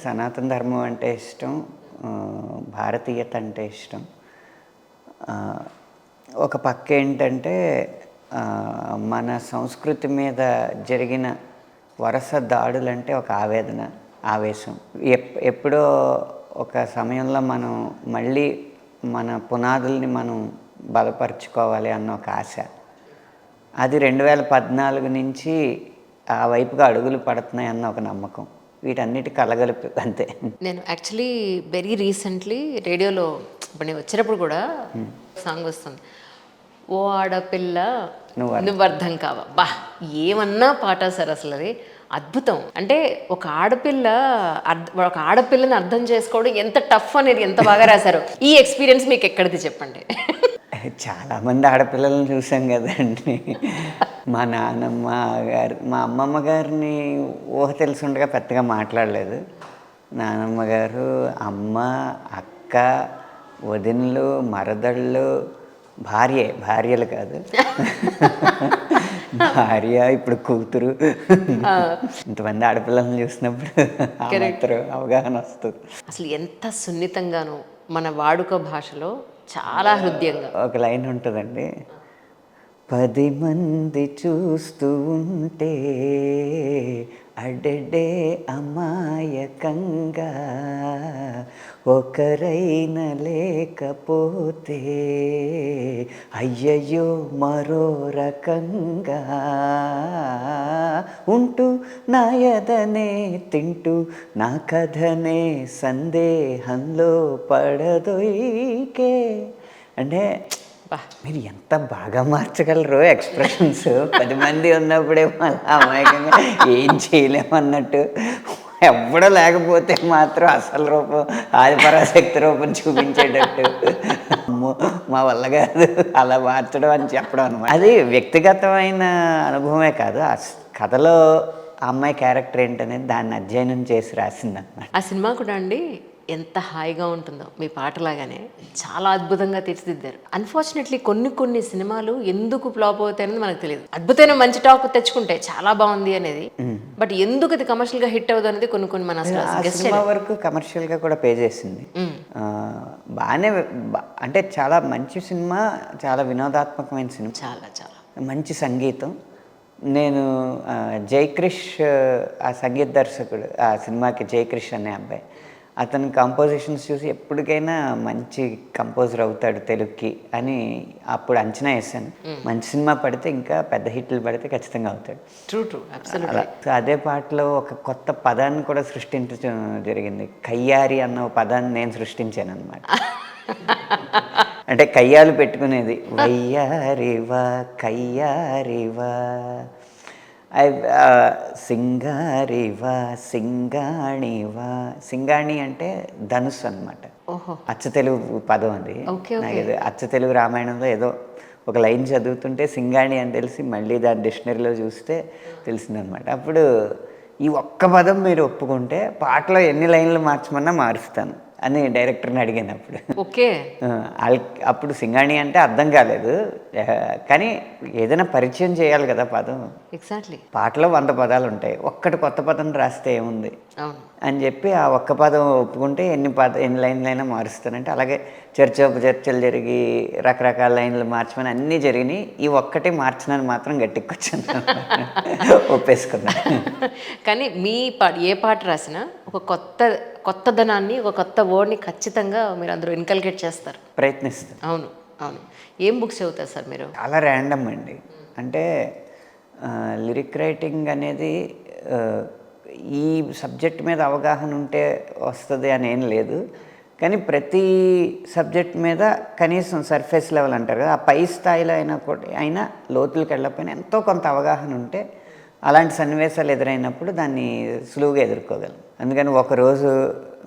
సనాతన ధర్మం అంటే ఇష్టం. భారతీయత అంటే ఇష్టం. ఒక పక్క ఏంటంటే మన సంస్కృతి మీద జరిగిన వరుస దాడులంటే ఒక ఆవేదన, ఆవేశం. ఎప్పుడో ఒక సమయంలో మనం మళ్ళీ మన పునాదుల్ని మనం బలపరుచుకోవాలి అన్న ఒక ఆశ. అది 2014 నుంచి ఆ వైపుగా అడుగులు పడుతున్నాయన్న ఒక నమ్మకం. వీటన్నిటి కలగలిపి అంతే. నేను యాక్చువల్లీ వెరీ రీసెంట్లీ రేడియోలో ఇప్పుడు నేను వచ్చినప్పుడు కూడా సాంగ్ వస్తుంది, ఓ ఆడపిల్ల నువ్వు అర్థం కావా. బా, ఏమన్నా పాట సార్ అసలు అది అద్భుతం. అంటే ఒక ఆడపిల్లని అర్థం చేసుకోవడం ఎంత టఫ్ అనేది ఎంత బాగా రాశారు. ఈ ఎక్స్పీరియన్స్ మీకు ఎక్కడిది చెప్పండి. చాలామంది ఆడపిల్లలను చూసాం కదండి. మా నాన్నమ్మ గారు, మా అమ్మమ్మ గారిని ఊహ తెలుసుండగా పెద్దగా మాట్లాడలేదు. నానమ్మ గారు, అమ్మ, అక్క, వదినలు, మరదళ్ళు, భార్యలు కాదు, భార్య, ఇప్పుడు కూతురు, ఇంతమంది ఆడపిల్లలను చూసినప్పుడు అవగాహన వస్తుంది. అసలు ఎంత సున్నితంగానో మన వాడుక భాషలో చాలా హృదయంగా ఒక లైన్ ఉంటుందండి, 10 మంది చూస్తూ ఉంటే అడడే అమాయకంగా, ఒకరైనా లేకపోతే అయ్యయ్యో మరో రకంగా, ఉంటూ నాయదనే తింటూ నా కథనే సందేహంలో పడదొయ్కే. అంటే మీరు ఎంత బాగా మార్చగలరు ఎక్స్ప్రెషన్స్. 10 మంది ఉన్నప్పుడే మళ్ళీ అమాయకంగా ఏం చేయలేమన్నట్టు, ఎవ్వడో లేకపోతే మాత్రం అసలు రూపం, ఆదిపరాశక్తి రూపం చూపించేటట్టు. అమ్మో మా వల్ల కాదు అలా మార్చడం అని చెప్పడం అనమాట. అది వ్యక్తిగతమైన అనుభవమే కాదు, ఆ కథలో ఆ అమ్మాయి క్యారెక్టర్ ఏంటనేది దాన్ని అధ్యయనం చేసి రాసిందన్నమాట. ఆ సినిమా కూడా అండి ఎంత హాయిగా ఉంటుందో, మీ పాటలాగానే చాలా అద్భుతంగా తీర్చిదిద్దారు. అన్ఫార్చునేట్లీ కొన్ని సినిమాలు ఎందుకు ఫ్లాప్ అవుతాయనేది మనకు తెలియదు. అద్భుతమైన మంచి టాక్ తెచ్చుకుంటాయి, చాలా బాగుంది అనేది, బట్ ఎందుకు అది కమర్షియల్గా హిట్ అవుతుంది అనేది కొన్ని మన సినిమా వరకు కమర్షియల్గా కూడా పే చేసింది. బాగానే, అంటే చాలా మంచి సినిమా, చాలా వినోదాత్మకమైన సినిమా, చాలా మంచి సంగీతం. నేను జయక్రిష్, ఆ సంగీత దర్శకుడు, ఆ సినిమాకి జయక్రిష్ అనే అబ్బాయి, అతని కంపోజిషన్స్ చూసి ఎప్పటికైనా మంచి కంపోజర్ అవుతాడు తెలుగుకి అని అప్పుడు అంచనా వేసాను. మంచి సినిమా పడితే, ఇంకా పెద్ద హిట్లు పడితే ఖచ్చితంగా అవుతాడు. ట్రూ అలా. సో అదే పాటలో ఒక కొత్త పదాన్ని కూడా సృష్టించడం జరిగింది. కయ్యారి అన్న పదాన్ని నేను సృష్టించాను అనమాట. అంటే కయ్యాలు పెట్టుకునేది, వయ్యారివా కయ్యారివా, సింగారివా సింగాణివా. సింగాణి అంటే ధనుస్సు అనమాట. అచ్చ తెలుగు పదం అది. అచ్చ తెలుగు రామాయణంలో ఏదో ఒక లైన్ చదువుతుంటే సింగాణి అని తెలిసి మళ్ళీ దాని డిక్షనరీలో చూస్తే తెలిసిందనమాట. అప్పుడు ఈ ఒక్క పదం మీరు ఒప్పుకుంటే పాటలో ఎన్ని లైన్లు మార్చమన్నా మారుస్తాను అని డైరెక్టర్ని అడిగినప్పుడు. ఓకే, అప్పుడు సింగాణి అంటే అర్థం కాలేదు, కానీ ఏదైనా పరిచయం చేయాలి కదా పదం. ఎగ్జాక్ట్లీ. పాటలో 100 పదాలు ఉంటాయి, ఒక్కటి కొత్త పదం రాస్తే ఏముంది అని చెప్పి ఆ ఒక్క పదం ఒప్పుకుంటే ఎన్ని లైన్లైనా మారుస్తానంటే, అలాగే చర్చలు జరిగి రకరకాల లైన్లు మార్చమని అన్నీ జరిగినాయి. ఈ ఒక్కటి మార్చినని మాత్రం గట్టికొచ్చాను, ఒప్పేసుకున్నాను. కానీ ఏ పాట రాసినా ఒక కొత్తదనాన్ని, ఒక కొత్త వర్డ్ని ఖచ్చితంగా మీరు అందరూ ఇన్కల్కేట్ చేస్తారు, ప్రయత్నిస్తారు. అవును. ఏం బుక్స్ చదువుతారు సార్ మీరు? చాలా ర్యాండమ్ అండి. అంటే లిరిక్ రైటింగ్ అనేది ఈ సబ్జెక్ట్ మీద అవగాహన ఉంటే వస్తుంది అని ఏం లేదు, కానీ ప్రతి సబ్జెక్ట్ మీద కనీసం సర్ఫేస్ లెవెల్ అంటారు కదా, ఆ పై స్థాయిలో అయినా లోతులకు వెళ్ళకపోయినా ఎంతో కొంత అవగాహన ఉంటే అలాంటి సన్నివేశాలు ఎదురైనప్పుడు దాన్ని సులువుగా ఎదుర్కోగలం. అందుకని ఒకరోజు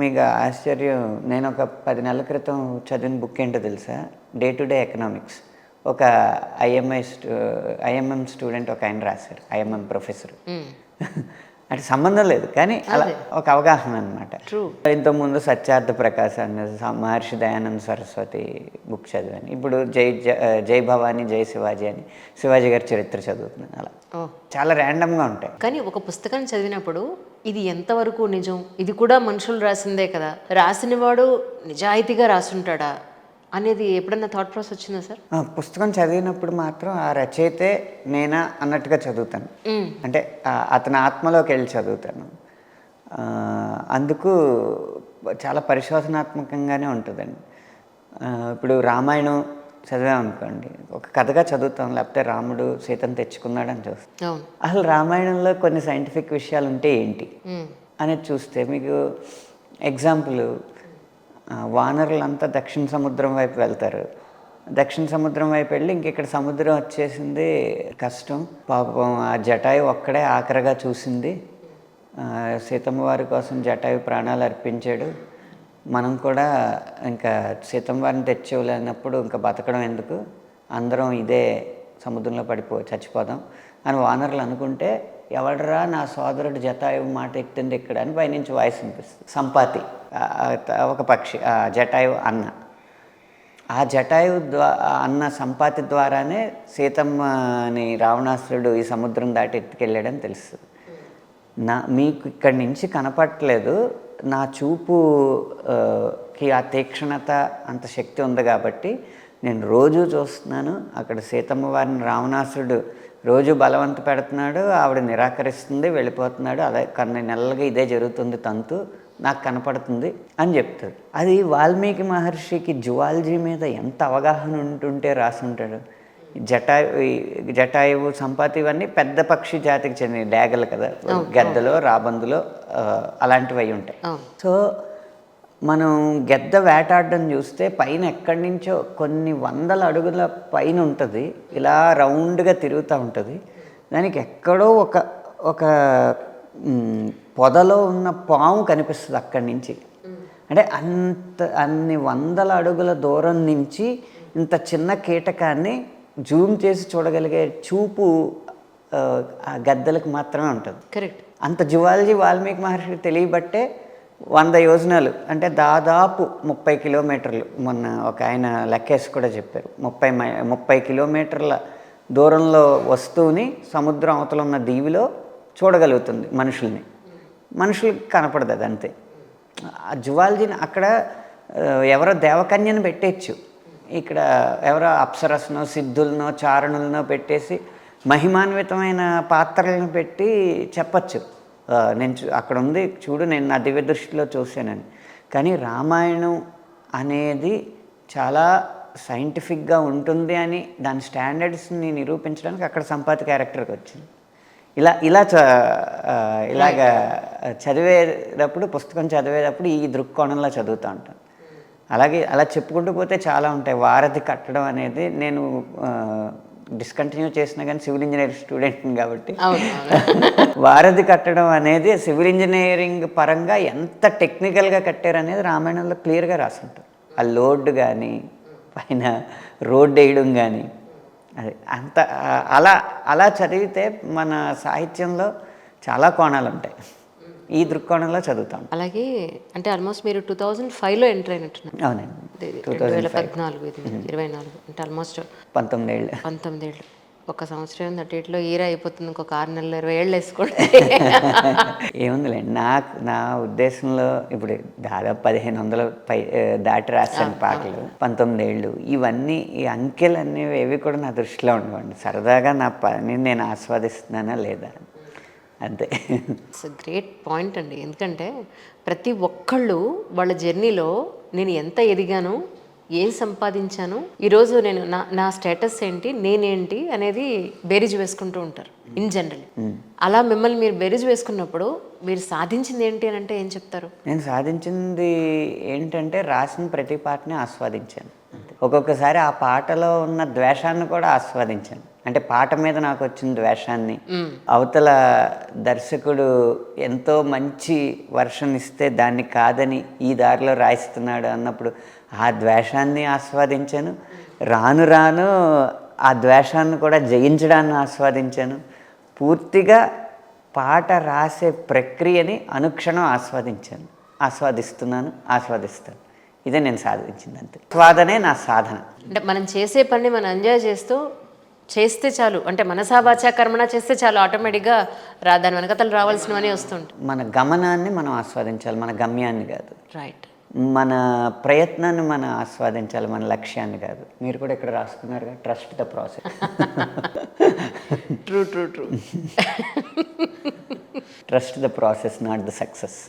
మీకు ఆశ్చర్యం, నేను ఒక 10 నెలల క్రితం చదివిన బుక్ ఏంటో తెలుసా? Day to day economics. ఒక ఐఎంఎం స్టూడెంట్ ఒక ఆయన రాశారు, ఐఎంఎం ప్రొఫెసర్. అంటే సంబంధం లేదు, కానీ అలా ఒక అవగాహన అనమాట. ఇంతకుముందు సత్యార్థ ప్రకాశ్ అన్న మహర్షి దయానంద సరస్వతి బుక్ చదివాను. ఇప్పుడు జై భవానీ జై శివాజీ అని శివాజీ గారి చరిత్ర చదువుతున్నాను. అలా చాలా ర్యాండమ్గా ఉంటాయి. కానీ ఒక పుస్తకాన్ని చదివినప్పుడు ఇది ఎంతవరకు నిజం, ఇది కూడా మనుషులు రాసిందే కదా, రాసినవాడు నిజాయితీగా రాసుంటాడా అనేది ఎప్పుడన్నా థాట్ ప్రాసెస్ వచ్చిందా సార్? పుస్తకం చదివినప్పుడు మాత్రం ఆ రచయితే నేనా అన్నట్టుగా చదువుతాను. అంటే అతని ఆత్మలోకి వెళ్ళి చదువుతాను. అందుకు చాలా పరిశోధనాత్మకంగానే ఉంటుందండి. ఇప్పుడు రామాయణం చదివామనుకోండి, ఒక కథగా చదువుతాం, లేకపోతే రాముడు సీతను తెచ్చుకున్నాడని చూస్తాం. అసలు రామాయణంలో కొన్ని సైంటిఫిక్ విషయాలు ఉంటే ఏంటి అనేది చూస్తే మీకు ఎగ్జాంపుల్, వానరులంతా దక్షిణ సముద్రం వైపు వెళ్తారు. దక్షిణ సముద్రం వైపు వెళ్ళి ఇక్కడ సముద్రం వచ్చేసింది, కష్టం, పాపం ఆ జటాయు ఒక్కడే ఆఖరిగా చూసింది, సీతమ్మ వారి కోసం జటాయు ప్రాణాలు అర్పించాడు, మనం కూడా ఇంకా సీతమ్మ వారిని తెచ్చేవలేనప్పుడు ఇంకా బతకడం ఎందుకు, అందరం ఇదే సముద్రంలో చచ్చిపోదాం అని వానరులు అనుకుంటే, ఎవడరా నా సోదరుడు జటాయు మాట ఎత్తింది ఇక్కడ అని పైనుంచి వాయిస్ వినిపిస్తుంది. సంపాతి ఒక పక్షి, జటాయు అన్న, ఆ జటాయు అన్న సంపాతి ద్వారానే సీతమ్మని రావణాసురుడు ఈ సముద్రం దాటి ఎత్తుకెళ్ళాడని తెలుస్తుంది. మీకు ఇక్కడి నుంచి కనపడట్లేదు, నా చూపుకి ఆ తీక్షణత అంత శక్తి ఉంది కాబట్టి నేను రోజు చూస్తున్నాను, అక్కడ సీతమ్మ వారిని రావణాసురుడు రోజు బలవంత పెడుతున్నాడు, ఆవిడ నిరాకరిస్తుంది, వెళ్ళిపోతున్నాడు, అదే కొన్ని నెలలుగా ఇదే జరుగుతుంది, తంతు నాకు కనపడుతుంది అని చెప్తాడు. అది వాల్మీకి మహర్షికి జువాలజీ మీద ఎంత అవగాహన ఉంటుంటే రాసి ఉంటాడు. జటాయువు సంపాతి ఇవన్నీ పెద్ద పక్షి జాతికి చెందిన డేగలు కదా, గెద్దలో రాబందులో అలాంటివి అయి ఉంటాయి. సో మనం గెద్ద వేటాడడం చూస్తే పైన ఎక్కడి నుంచో కొన్ని వందల అడుగుల పైన ఉంటుంది, ఇలా రౌండ్గా తిరుగుతూ ఉంటుంది, దానికి ఎక్కడో ఒక పొదలో ఉన్న పాము కనిపిస్తుంది అక్కడి నుంచి. అంటే అన్ని వందల అడుగుల దూరం నుంచి ఇంత చిన్న కీటకాన్ని జూమ్ చేసి చూడగలిగే చూపు ఆ గద్దలకు మాత్రమే ఉంటుంది. కరెక్ట్. అంత జువాలజీ వాల్మీకి మహర్షికి తెలియబట్టే 100 యోజనాలు అంటే దాదాపు 30 కిలోమీటర్లు, మొన్న ఒక ఆయన లెక్కేసి కూడా చెప్పారు, 30 కిలోమీటర్ల దూరంలో వస్తువుని సముద్రం అవతల ఉన్న దీవిలో చూడగలుగుతుంది మనుషులకి కనపడదు అది అంతే. ఆ జువాలజీని అక్కడ ఎవరో దేవకన్యను పెట్టేయచ్చు, ఇక్కడ ఎవరో అప్సరస్నో సిద్ధులనో చారణులనో పెట్టేసి మహిమాన్వితమైన పాత్రలను పెట్టి చెప్పచ్చు, నేను అక్కడ ఉంది చూడు, నేను నా దివ్య దృష్టిలో చూశానని. కానీ రామాయణం అనేది చాలా సైంటిఫిక్గా ఉంటుంది అని దాని స్టాండర్డ్స్ని నిరూపించడానికి అక్కడ సంపాతి క్యారెక్టర్కి వచ్చింది. ఇలాగా చదివేటప్పుడు, పుస్తకం చదివేటప్పుడు ఈ దృక్కోణంలో చదువుతూ ఉంటాను. అలా చెప్పుకుంటూ పోతే చాలా ఉంటాయి. వారధి కట్టడం అనేది నేను డిస్కంటిన్యూ చేసినా కానీ సివిల్ ఇంజనీరింగ్ స్టూడెంట్ని కాబట్టి వారధి కట్టడం అనేది సివిల్ ఇంజనీరింగ్ పరంగా ఎంత టెక్నికల్గా కట్టారనేది రామాయణంలో క్లియర్గా రాసుంటారు. ఆ లోడ్ కానీ పైన రోడ్ వేయడం కానీ అది అంత అలా చదివితే మన సాహిత్యంలో చాలా కోణాలు ఉంటాయి. ఈ దృక్కోణంలో చదువుతాం. అలాగే అంటే ఆల్మోస్ట్ మీరు 2005లో ఎంటర్ అయినట్టున్నారు. అవునండి, 2014, 24 అంటే ఆల్మోస్ట్ 19 ఏళ్ళు. 19 ఏళ్ళు. ఒక సంవత్సరం అటులో ఈరా అయిపోతుంది, ఇంకొక 6 నెలలు 20 ఏళ్ళు వేసుకోండి. ఏముందిలేండి, నా ఉద్దేశంలో ఇప్పుడు దాదాపు 1500 దాటి రాశాను పాటలు. 19 ఏళ్ళు. ఇవన్నీ ఈ అంకెలు అనేవి ఏవి కూడా నా దృష్టిలో ఉండవండి. సరదాగా నా పని నేను ఆస్వాదిస్తున్నానా లేదా అంతే. ఇట్స్ గ్రేట్ పాయింట్ అండి. ఎందుకంటే ప్రతి ఒక్కళ్ళు వాళ్ళ జర్నీలో నేను ఎంత ఎదిగాను, ఏం సంపాదించాను, ఈరోజు నేను నా స్టేటస్ ఏంటి, నేనేంటి అనేది బేరీజ్ వేసుకుంటూ ఉంటారు ఇన్ జనరల్. అలా మిమ్మల్ని మీరు బేరీజ్ వేసుకున్నప్పుడు మీరు సాధించింది ఏంటి అని అంటే ఏం చెప్తారు? నేను సాధించింది ఏంటంటే రాసిన ప్రతి పాటని ఆస్వాదించాను. ఒక్కొక్కసారి ఆ పాటలో ఉన్న ద్వేషాన్ని కూడా ఆస్వాదించాను. అంటే పాట మీద నాకు వచ్చిన ద్వేషాన్ని, అవతల దర్శకుడు ఎంతో మంచి వర్షన్ ఇస్తే దాన్ని కాదని ఈ దారిలో రాయిస్తున్నాడు అన్నప్పుడు ఆ ద్వేషాన్ని ఆస్వాదించాను. రాను రాను ఆ ద్వేషాన్ని కూడా జయించడాన్ని ఆస్వాదించాను. పూర్తిగా పాట రాసే ప్రక్రియని అనుక్షణం ఆస్వాదిస్తాను. ఇదే నేను సాధించింది అంతే. స్వాదనే నా సాధన. అంటే మనం చేసే పని మనం ఎంజాయ్ చేస్తూ చేస్తే చాలు, అంటే మనసా వాచా కర్మణ చేస్తే చాలు, ఆటోమేటిక్గా దాని వెనకతలు రావాల్సినవన్నీ వస్తుంటాయి. మన గమనాన్ని మనం ఆస్వాదించాలి, మన గమ్యాన్ని కాదు. రైట్. మన ప్రయత్నాన్ని మనం ఆస్వాదించాలి, మన లక్ష్యాన్ని కాదు. మీరు కూడా ఇక్కడ రాసుకున్నారుగా, trust the process. True true true. Trust the process, not the success.